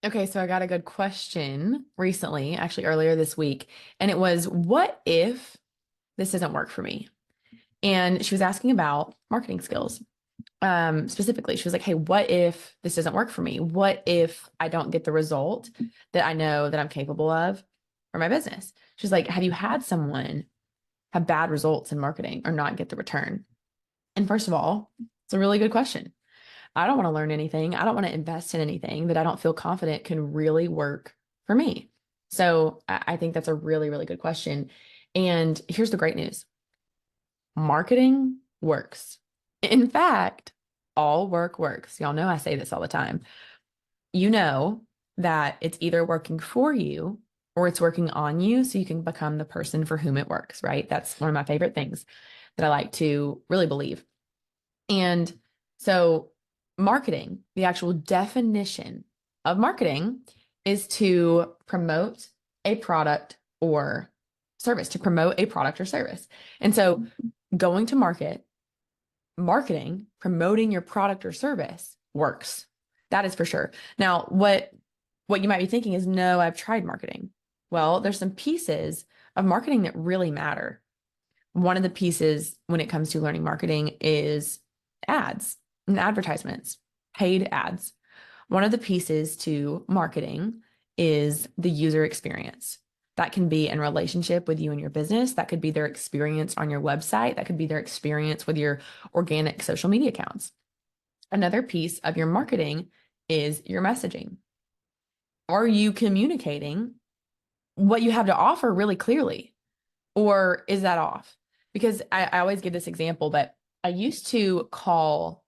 Okay, so I got a good question recently, actually earlier this week, and it was, what if this doesn't work for me? And she was asking about marketing skills. Specifically, she was like, "Hey, what if this doesn't work for me? What if I don't get the result that I know that I'm capable of for my business?" She's like, "Have you had someone have bad results in marketing or not get the return?" And first of all, it's a really good question. I don't want to learn anything. I don't want to invest in anything that I don't feel confident can really work for me. So I think that's a really, really good question. And here's the great news: marketing works. In fact, all work works. Y'all know I say this all the time. You know that it's either working for you or it's working on you so you can become the person for whom it works, right? That's one of my favorite things that I like to really believe. And so, marketing, the actual definition of marketing is to promote a product or service, to promote a product or service. And so, going to market, marketing, promoting your product or service works. That is for sure. Now, what you might be thinking is, no, I've tried marketing. Well, there's some pieces of marketing that really matter. One of the pieces when it comes to learning marketing is ads and advertisements, paid ads. One of the pieces to marketing is the user experience. That can be in relationship with you and your business. That could be their experience on your website. That could be their experience with your organic social media accounts. Another piece of your marketing is your messaging. Are you communicating what you have to offer really clearly? Or is that off? Because I always give this example, but I used to call,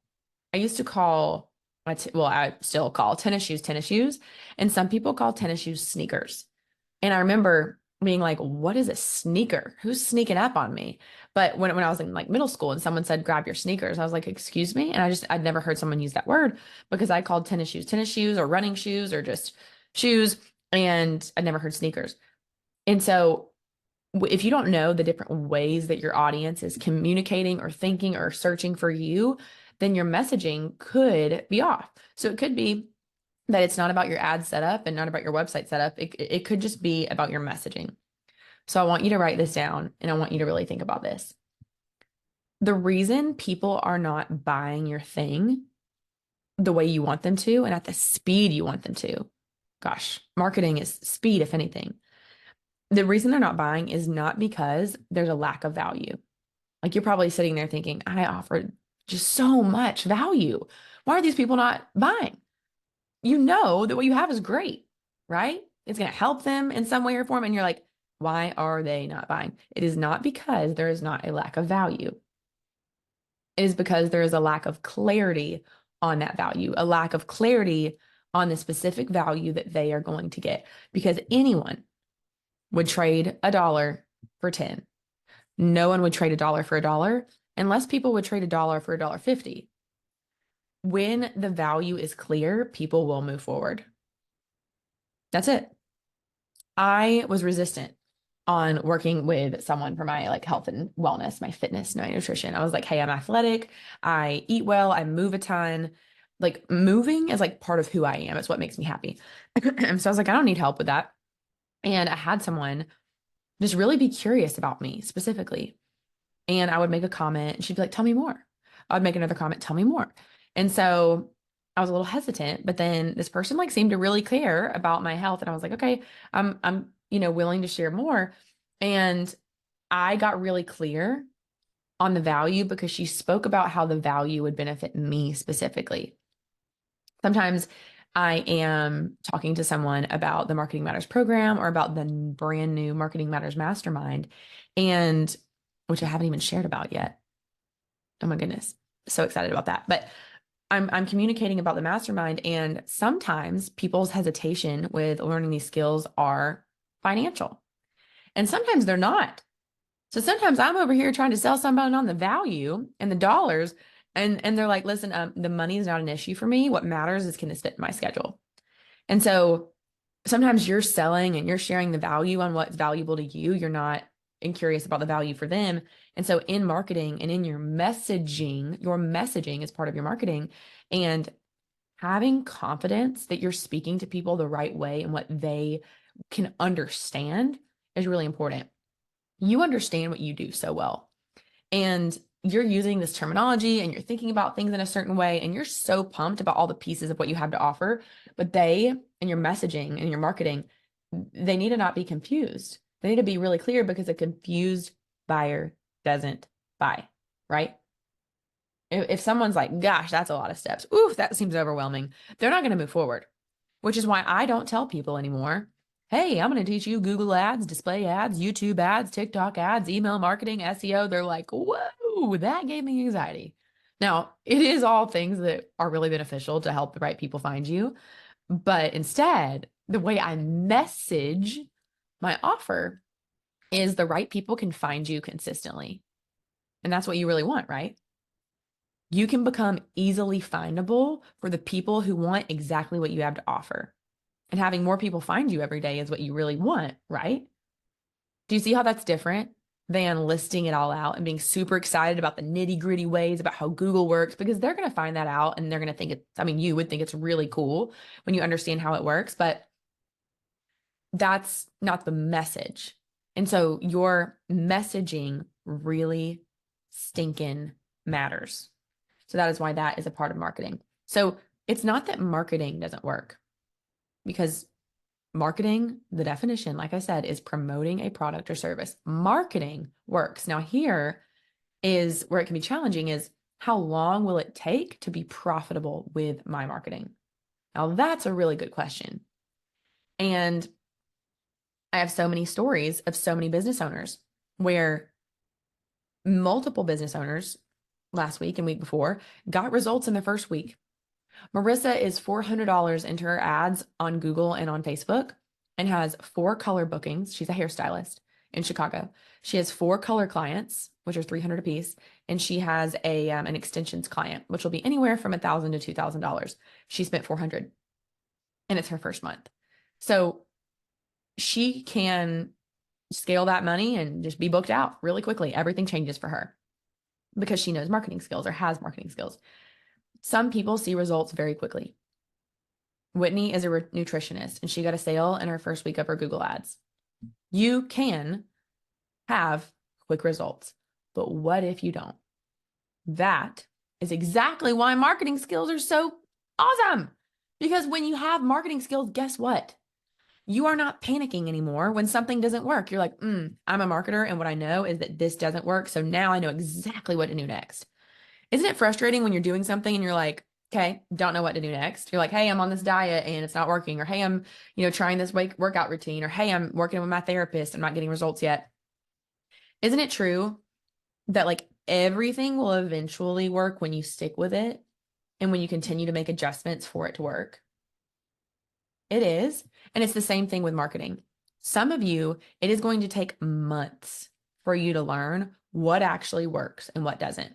well, I still call tennis shoes, and some people call tennis shoes sneakers. And I remember being like, what is a sneaker? Who's sneaking up on me? But when I was in like middle school and someone said, grab your sneakers, I was like, excuse me. And I'd never heard someone use that word because I called tennis shoes or running shoes or just shoes. And I'd never heard sneakers. And so if you don't know the different ways that your audience is communicating or thinking or searching for you, then your messaging could be off. So it could be that it's not about your ad setup and not about your website setup. It could just be about your messaging. So I want you to write this down and I want you to really think about this. The reason people are not buying your thing the way you want them to and at the speed you want them to, gosh, marketing is speed, if anything. The reason they're not buying is not because there's a lack of value. Like you're probably sitting there thinking, I offer just so much value. Why are these people not buying? You know that what you have is great, right? It's going to help them in some way or form. And you're like, why are they not buying? It is not because there is not a lack of value. It is because there is a lack of clarity on that value, a lack of clarity on the specific value that they are going to get. Because anyone would trade a dollar for 10. No one would trade a dollar for a dollar unless people would trade a dollar for $1.50. When the value is clear, people will move forward. That's it. I was resistant on working with someone for my like health and wellness, my fitness, my nutrition. I was like, hey, I'm athletic. I eat well. I move a ton. Like moving is like part of who I am. It's what makes me happy. And so I was like, I don't need help with that. And I had someone just really be curious about me specifically. And I would make a comment and she'd be like, tell me more. I would make another comment, tell me more. And so I was a little hesitant, but then this person like seemed to really care about my health. And I was like, okay, I'm willing to share more. And I got really clear on the value because she spoke about how the value would benefit me specifically. Sometimes I am talking to someone about the Marketing Matters program or about the brand new Marketing Matters Mastermind, and which I haven't even shared about yet. Oh my goodness. So excited about that. But I'm communicating about the mastermind, and sometimes people's hesitation with learning these skills are financial. And sometimes they're not. So sometimes I'm over here trying to sell somebody on the value and the dollars, and they're like, listen, the money is not an issue for me. What matters is can this fit in my schedule? And so sometimes you're selling and you're sharing the value on what's valuable to you. You're not and curious about the value for them. And so in marketing and in your messaging is part of your marketing. And having confidence that you're speaking to people the right way and what they can understand is really important. You understand what you do so well, and you're using this terminology and you're thinking about things in a certain way, and you're so pumped about all the pieces of what you have to offer, but they, and your messaging and your marketing, they need to not be confused. They need to be really clear, because a confused buyer doesn't buy, right? If someone's like, gosh, that's a lot of steps, oof, that seems overwhelming, they're not going to move forward, which is why I don't tell people anymore, hey, I'm going to teach you Google ads, display ads, YouTube ads, TikTok ads, email marketing, SEO. They're like, whoa, that gave me anxiety. Now, it is all things that are really beneficial to help the right people find you. But instead, the way I message my offer is the right people can find you consistently. And that's what you really want, right? You can become easily findable for the people who want exactly what you have to offer. And having more people find you every day is what you really want, right? Do you see how that's different than listing it all out and being super excited about the nitty-gritty ways about how Google works? Because they're going to find that out and they're going to think it's, I mean, you would think it's really cool when you understand how it works, but that's not the message. And so your messaging really stinking matters. So that is why that is a part of marketing. So it's not that marketing doesn't work, because marketing, the definition, like I said, is promoting a product or service. Marketing works. Now, here is where it can be challenging, is how long will it take to be profitable with my marketing? Now, that's a really good question. And I have so many stories of so many business owners where multiple business owners last week and week before got results in the first week. Marissa is $400 into her ads on Google and on Facebook and has 4 color bookings. She's a hairstylist in Chicago. She has 4 color clients, which are $300 a piece, and she has an extensions client, which will be anywhere from $1,000 to $2,000. She spent $400, and it's her first month. So she can scale that money and just be booked out really quickly. Everything changes for her because she knows marketing skills or has marketing skills. Some people see results very quickly. Whitney is a nutritionist, and she got a sale in her first week of her Google ads. You can have quick results, but what if you don't? That is exactly why marketing skills are so awesome. Because when you have marketing skills, guess what? You are not panicking anymore when something doesn't work. You're like, I'm a marketer, and what I know is that this doesn't work. So now I know exactly what to do next. Isn't it frustrating when you're doing something and you're like, okay, don't know what to do next? You're like, hey, I'm on this diet and it's not working. Or, hey, I'm, trying this workout routine. Or, hey, I'm working with my therapist. I'm not getting results yet. Isn't it true that like everything will eventually work when you stick with it and when you continue to make adjustments for it to work? It is. And it's the same thing with marketing. Some of you, it is going to take months for you to learn what actually works and what doesn't.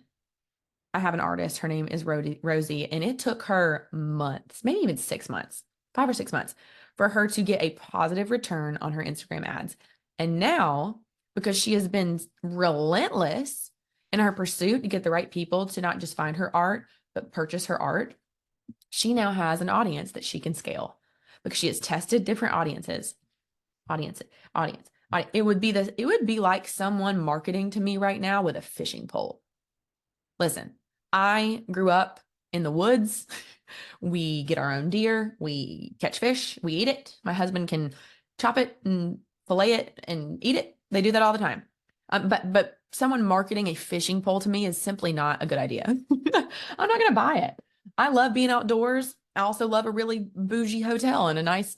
I have an artist, her name is Rosie, and it took her months, maybe even 6 months, 5 or 6 months, for her to get a positive return on her Instagram ads. And now, because she has been relentless in her pursuit to get the right people to not just find her art, but purchase her art, she now has an audience that she can scale because she has tested different audiences. Audience. It would be like someone marketing to me right now with a fishing pole. Listen, I grew up in the woods. We get our own deer. We catch fish. We eat it. My husband can chop it and fillet it and eat it. They do that all the time. But someone marketing a fishing pole to me is simply not a good idea. I'm not going to buy it. I love being outdoors. I also love a really bougie hotel and a nice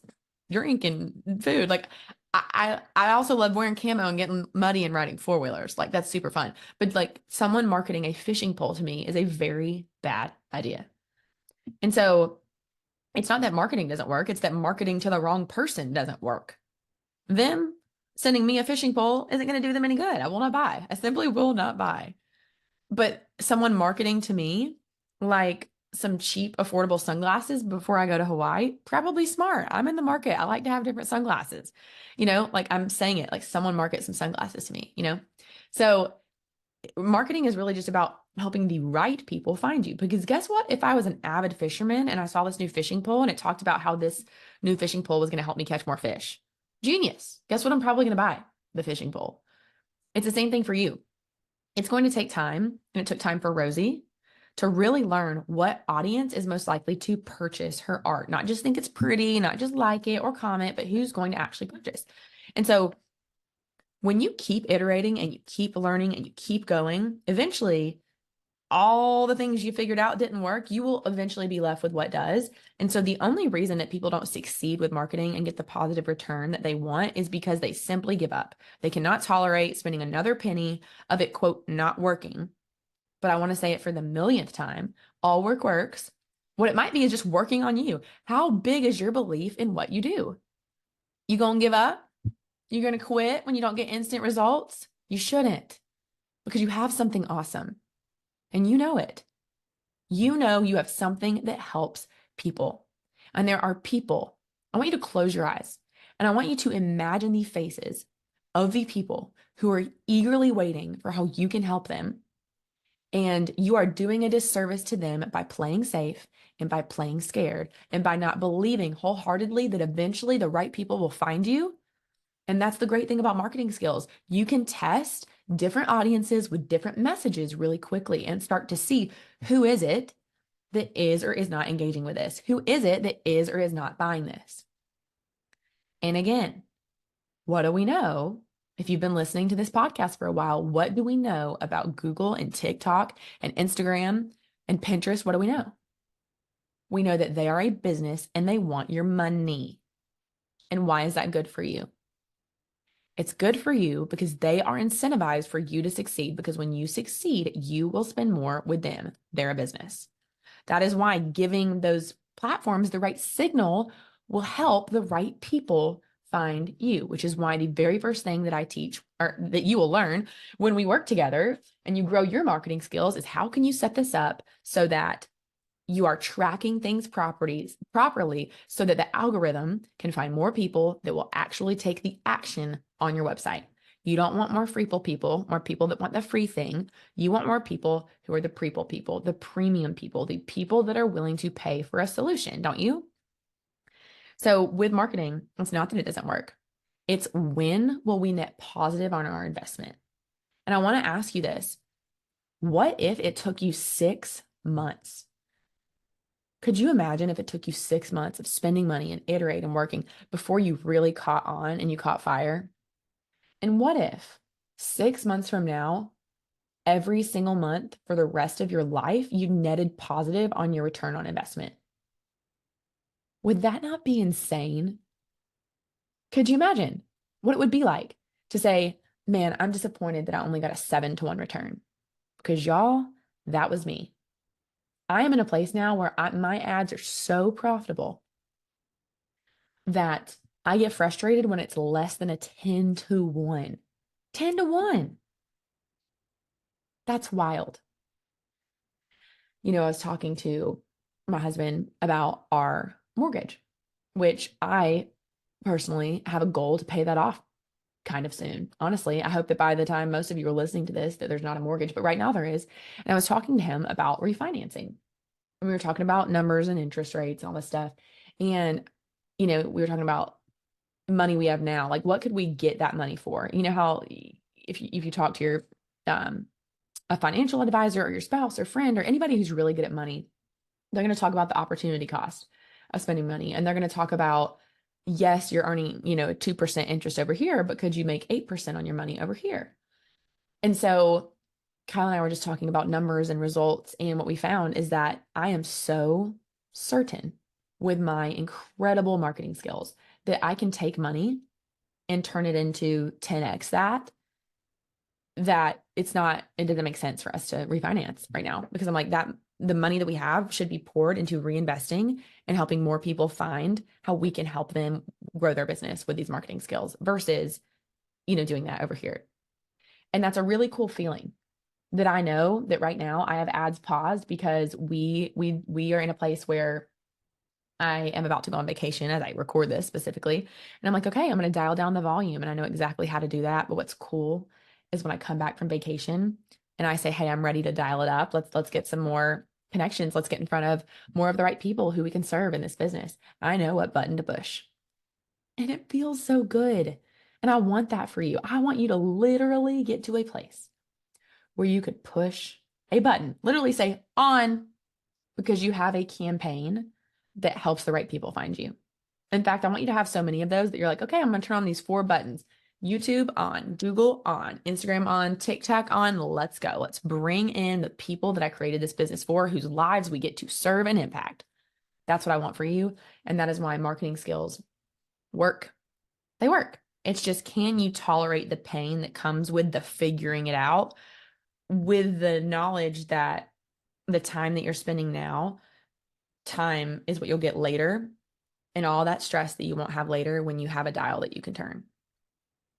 drink and food. Like I also love wearing camo and getting muddy and riding 4-wheelers. Like that's super fun. But like someone marketing a fishing pole to me is a very bad idea. And so it's not that marketing doesn't work. It's that marketing to the wrong person doesn't work. Them sending me a fishing pole isn't going to do them any good. I will not buy. I simply will not buy. But someone marketing to me like some cheap, affordable sunglasses before I go to Hawaii, probably smart. I'm in the market. I like to have different sunglasses. Like I'm saying it, like someone market some sunglasses to me. So marketing is really just about helping the right people find you. Because guess what? If I was an avid fisherman and I saw this new fishing pole and it talked about how this new fishing pole was going to help me catch more fish, genius. Guess what? I'm probably going to buy the fishing pole. It's the same thing for you. It's going to take time, and it took time for Rosie to really learn what audience is most likely to purchase her art, not just think it's pretty, not just like it or comment, but who's going to actually purchase. And so when you keep iterating and you keep learning and you keep going, eventually all the things you figured out didn't work, you will eventually be left with what does. And so the only reason that people don't succeed with marketing and get the positive return that they want is because they simply give up. They cannot tolerate spending another penny of it, quote, not working. But I want to say it for the millionth time, all work works. What it might be is just working on you. How big is your belief in what you do? You gonna give up? You're gonna quit when you don't get instant results? You shouldn't, because you have something awesome. And you know it. You know you have something that helps people. And there are people. I want you to close your eyes and I want you to imagine the faces of the people who are eagerly waiting for how you can help them. And you are doing a disservice to them by playing safe and by playing scared and by not believing wholeheartedly that eventually the right people will find you. And that's the great thing about marketing skills. You can test different audiences with different messages really quickly and start to see who is it that is or is not engaging with this? Who is it that is or is not buying this? And again, what do we know? If you've been listening to this podcast for a while, what do we know about Google and TikTok and Instagram and Pinterest? What do we know? We know that they are a business and they want your money. And why is that good for you? It's good for you because they are incentivized for you to succeed, because when you succeed, you will spend more with them. They're a business. That is why giving those platforms the right signal will help the right people find you, which is why the very first thing that I teach, or that you will learn when we work together and you grow your marketing skills, is how can you set this up so that you are tracking things properly so that the algorithm can find more people that will actually take the action on your website. You don't want more people, more people that want the free thing. You want more people who are the people, the premium people, the people that are willing to pay for a solution, don't you? So with marketing, it's not that it doesn't work. It's when will we net positive on our investment? And I want to ask you this. What if it took you 6 months? Could you imagine if it took you 6 months of spending money and iterating and working before you really caught on and you caught fire? And what if 6 months from now, every single month for the rest of your life, you netted positive on your return on investment? Would that not be insane? Could you imagine what it would be like to say, man, I'm disappointed that I only got a 7-to-1 return? Because y'all, that was me. I am in a place now where my ads are so profitable that I get frustrated when it's less than a 10-to-1. 10-to-1. That's wild. You know, I was talking to my husband about our mortgage, which I personally have a goal to pay that off kind of soon. Honestly, I hope that by the time most of you are listening to this, that there's not a mortgage, but right now there is. And I was talking to him about refinancing. And we were talking about numbers and interest rates and all this stuff. And, you know, we were talking about money we have now. Like, what could we get that money for? You know how if you talk to your a financial advisor or your spouse or friend or anybody who's really good at money, they're going to talk about the opportunity cost of spending money. And they're going to talk about, yes, you're earning, you know, 2% interest over here, but could you make 8% on your money over here? And so Kyle and I were just talking about numbers and results. And what we found is that I am so certain with my incredible marketing skills that I can take money and turn it into 10x that it doesn't make sense for us to refinance right now, because I'm like, that the money that we have should be poured into reinvesting and helping more people find how we can help them grow their business with these marketing skills versus, you know, doing that over here. And that's a really cool feeling that I know that right now I have ads paused because we are in a place where I am about to go on vacation as I record this specifically. And I'm like, okay, I'm going to dial down the volume, and I know exactly how to do that. But what's cool is when I come back from vacation, and I say, hey, I'm ready to dial it up. Let's get some more connections. Let's get in front of more of the right people who we can serve in this business. I know what button to push. And it feels so good. And I want that for you. I want you to literally get to a place where you could push a button, literally say on, because you have a campaign that helps the right people find you. In fact, I want you to have so many of those that you're like, okay, I'm going to turn on these 4 buttons. YouTube on, Google on, Instagram on, TikTok on. Let's go. Let's bring in the people that I created this business for, whose lives we get to serve and impact. That's what I want for you. And that is why marketing skills work. They work. It's just, can you tolerate the pain that comes with the figuring it out, with the knowledge that the time that you're spending now, time is what you'll get later, and all that stress that you won't have later when you have a dial that you can turn.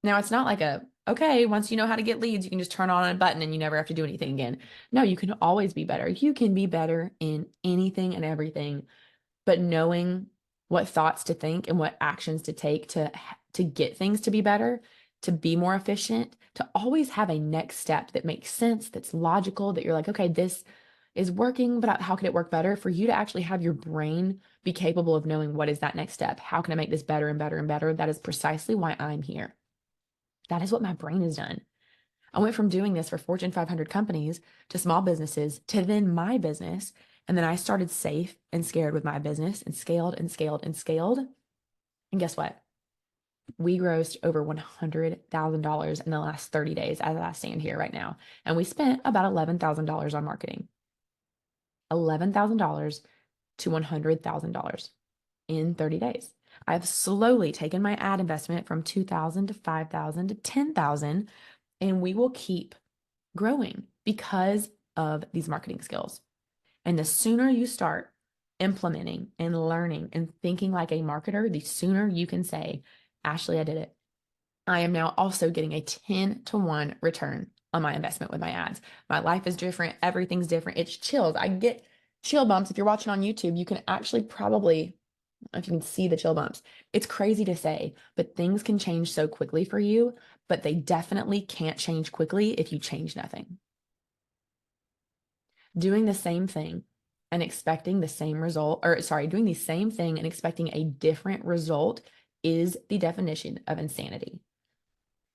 Now, it's not like okay, once you know how to get leads, you can just turn on a button and you never have to do anything again. No, you can always be better. You can be better in anything and everything, but knowing what thoughts to think and what actions to take to get things to be better, to be more efficient, to always have a next step that makes sense, that's logical, that you're like, okay, this is working, but how could it work better? For you to actually have your brain be capable of knowing, what is that next step? How can I make this better and better and better? That is precisely why I'm here. That is what my brain has done. I went from doing this for Fortune 500 companies to small businesses to then my business. And then I started safe and scared with my business and scaled and scaled and scaled. And guess what? We grossed over $100,000 in the last 30 days as I stand here right now. And we spent about $11,000 on marketing. $11,000 to $100,000 in 30 days. I've slowly taken my ad investment from $2,000 to $5,000 to $10,000, and we will keep growing because of these marketing skills. And the sooner you start implementing and learning and thinking like a marketer, the sooner you can say, Ashley, I did it. I am now also getting a 10-to-1 return on my investment with my ads. My life is different. Everything's different. It's chills. I get chill bumps. If you're watching on YouTube, you can actually probably, if you can see the chill bumps, it's crazy to say, but things can change so quickly for you, but they definitely can't change quickly if you change nothing. Doing the same thing and expecting the same result, doing the same thing and expecting a different result is the definition of insanity.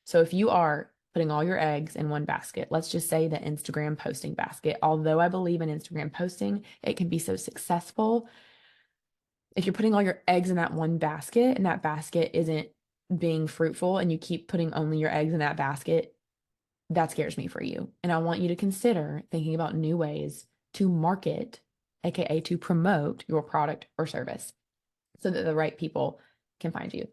So if you are putting all your eggs in one basket, let's just say the Instagram posting basket, although I believe in Instagram posting, it can be so successful. If you're putting all your eggs in that one basket and that basket isn't being fruitful and you keep putting only your eggs in that basket, that scares me for you. And I want you to consider thinking about new ways to market, AKA to promote your product or service so that the right people can find you.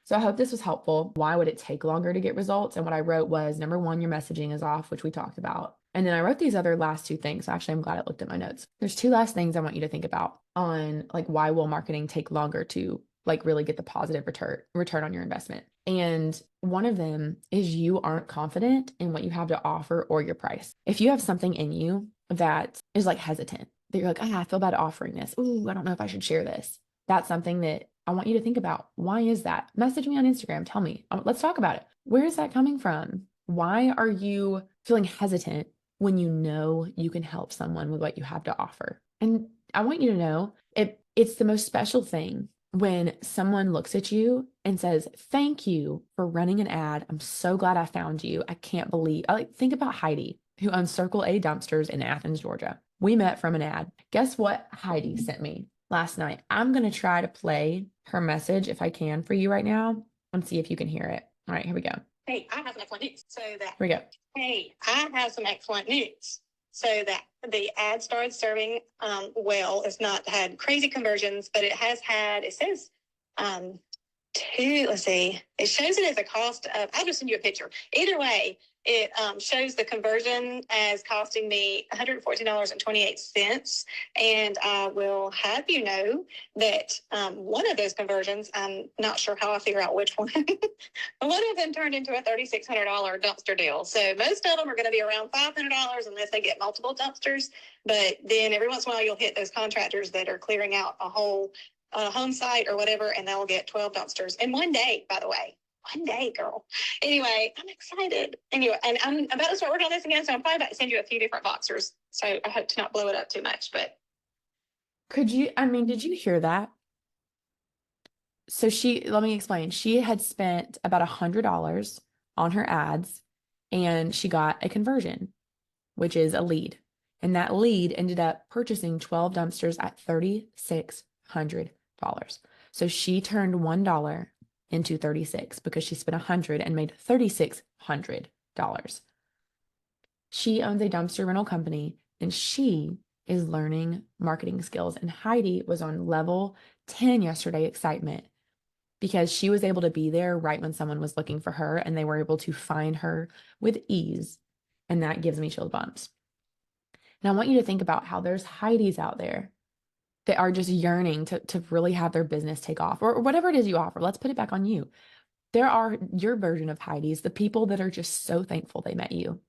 So I hope this was helpful. Why would it take longer to get results? And what I wrote was, number 1, your messaging is off, which we talked about. And then I wrote these other last 2 things. Actually, I'm glad I looked at my notes. There's 2 last things I want you to think about on like, why will marketing take longer to like really get the positive return on your investment. And one of them is you aren't confident in what you have to offer or your price. If you have something in you that is like hesitant, that you're like, I feel bad offering this. Ooh, I don't know if I should share this. That's something that I want you to think about. Why is that? Message me on Instagram. Tell me. Let's talk about it. Where is that coming from? Why are you feeling hesitant when you know you can help someone with what you have to offer? And I want you to know it's the most special thing when someone looks at you and says, thank you for running an ad. I'm so glad I found you. I can't believe, think about Heidi, who owns Circle A Dumpsters in Athens, Georgia. We met from an ad. Guess what Heidi sent me last night? I'm going to try to play her message if I can for you right now and see if you can hear it. All right, here we go. Hey, I have some excellent news. Here we go. Hey, I have some excellent news. So that the ad started serving well. It's not had crazy conversions, but it has had, it says, let's see, it shows it as a cost of, I'll just send you a picture. Either way, it shows the conversion as costing me $114.28. And I will have you know that one of those conversions, I'm not sure how I figure out which one, but one of them turned into a $3,600 dumpster deal. So most of them are going to be around $500 unless they get multiple dumpsters. But then every once in a while, you'll hit those contractors that are clearing out a whole home site or whatever, and they'll get 12 dumpsters in one day, by the way. one day, girl. Anyway, I'm excited. Anyway, and I'm about to start working on this again, so I'm probably about to send you a few different boxers. So I hope to not blow it up too much, but did you hear that? So let me explain. She had spent about $100 on her ads and she got a conversion, which is a lead. And that lead ended up purchasing 12 dumpsters at $3,600. So she turned $1 into 36 because she spent 100 and made $3,600. She owns a dumpster rental company and she is learning marketing skills. And Heidi was on level 10 yesterday, excitement, because she was able to be there right when someone was looking for her and they were able to find her with ease. And that gives me chill bumps. And I want you to think about how there's Heidis out there that are just yearning to really have their business take off, or whatever it is you offer. Let's put it back on you. There are your version of Heidi's, the people that are just so thankful they met you.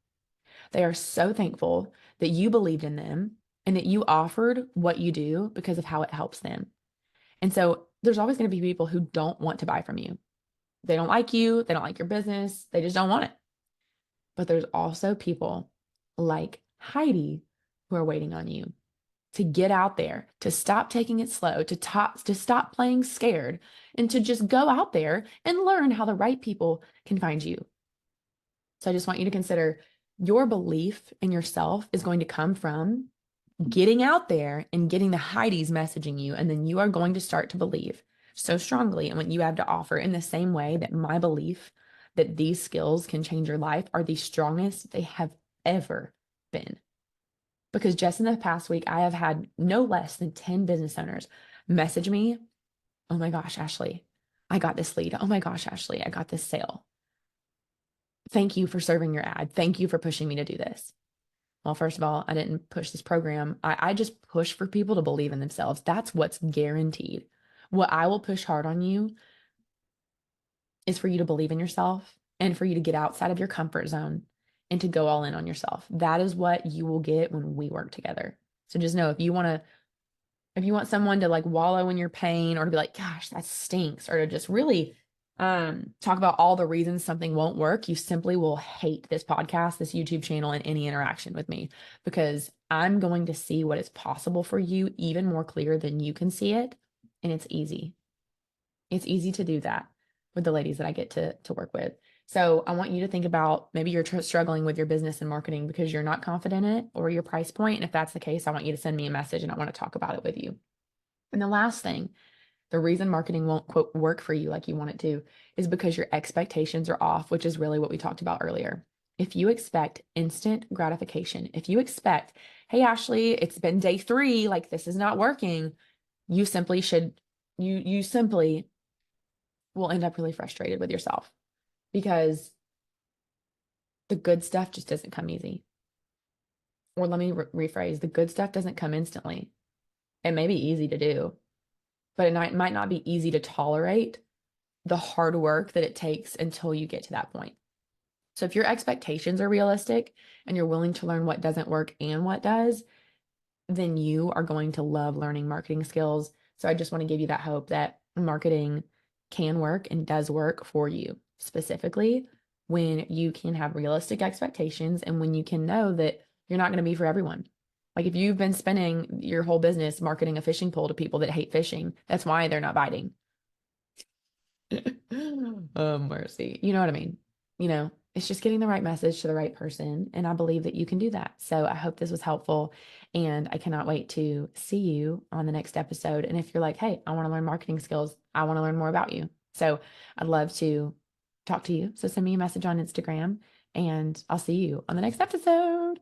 They are so thankful that you believed in them and that you offered what you do because of how it helps them. And so there's always going to be people who don't want to buy from you. They don't like you. They don't like your business. They just don't want it. But there's also people like Heidi who are waiting on you to get out there, to stop taking it slow, to stop playing scared, and to just go out there and learn how the right people can find you. So I just want you to consider your belief in yourself is going to come from getting out there and getting the Heidi's messaging you. And then you are going to start to believe so strongly in what you have to offer, in the same way that my belief that these skills can change your life are the strongest they have ever been. Because just in the past week, I have had no less than 10 business owners message me, oh my gosh, Ashley, I got this lead. Oh my gosh, Ashley, I got this sale. Thank you for serving your ad. Thank you for pushing me to do this. Well, first of all, I didn't push this program. I just push for people to believe in themselves. That's what's guaranteed. What I will push hard on you is for you to believe in yourself and for you to get outside of your comfort zone and to go all in on yourself. That is what you will get when we work together. So just know, if you want someone to like wallow in your pain, or to be like, gosh, that stinks, or to just really talk about all the reasons something won't work, you simply will hate this podcast, this YouTube channel, and any interaction with me, because I'm going to see what is possible for you even more clear than you can see it. And it's easy. It's easy to do that with the ladies that I get to work with. So I want you to think about, maybe you're struggling with your business and marketing because you're not confident in it or your price point. And if that's the case, I want you to send me a message and I want to talk about it with you. And the last thing, the reason marketing won't, quote, work for you like you want it to is because your expectations are off, which is really what we talked about earlier. If you expect instant gratification, if you expect, hey, Ashley, it's been day 3, like this is not working, you simply will end up really frustrated with yourself, because the good stuff just doesn't come easy. Or let me rephrase, the good stuff doesn't come instantly. It may be easy to do, but it might not be easy to tolerate the hard work that it takes until you get to that point. So if your expectations are realistic and you're willing to learn what doesn't work and what does, then you are going to love learning marketing skills. So I just want to give you that hope that marketing can work and does work for you, specifically when you can have realistic expectations and when you can know that you're not going to be for everyone. Like if you've been spending your whole business marketing a fishing pole to people that hate fishing, that's why they're not biting. Oh, mercy. You know what I mean? It's just getting the right message to the right person. And I believe that you can do that. So I hope this was helpful. And I cannot wait to see you on the next episode. And if you're like, hey, I want to learn marketing skills, I want to learn more about you. So I'd love to talk to you. So send me a message on Instagram and I'll see you on the next episode.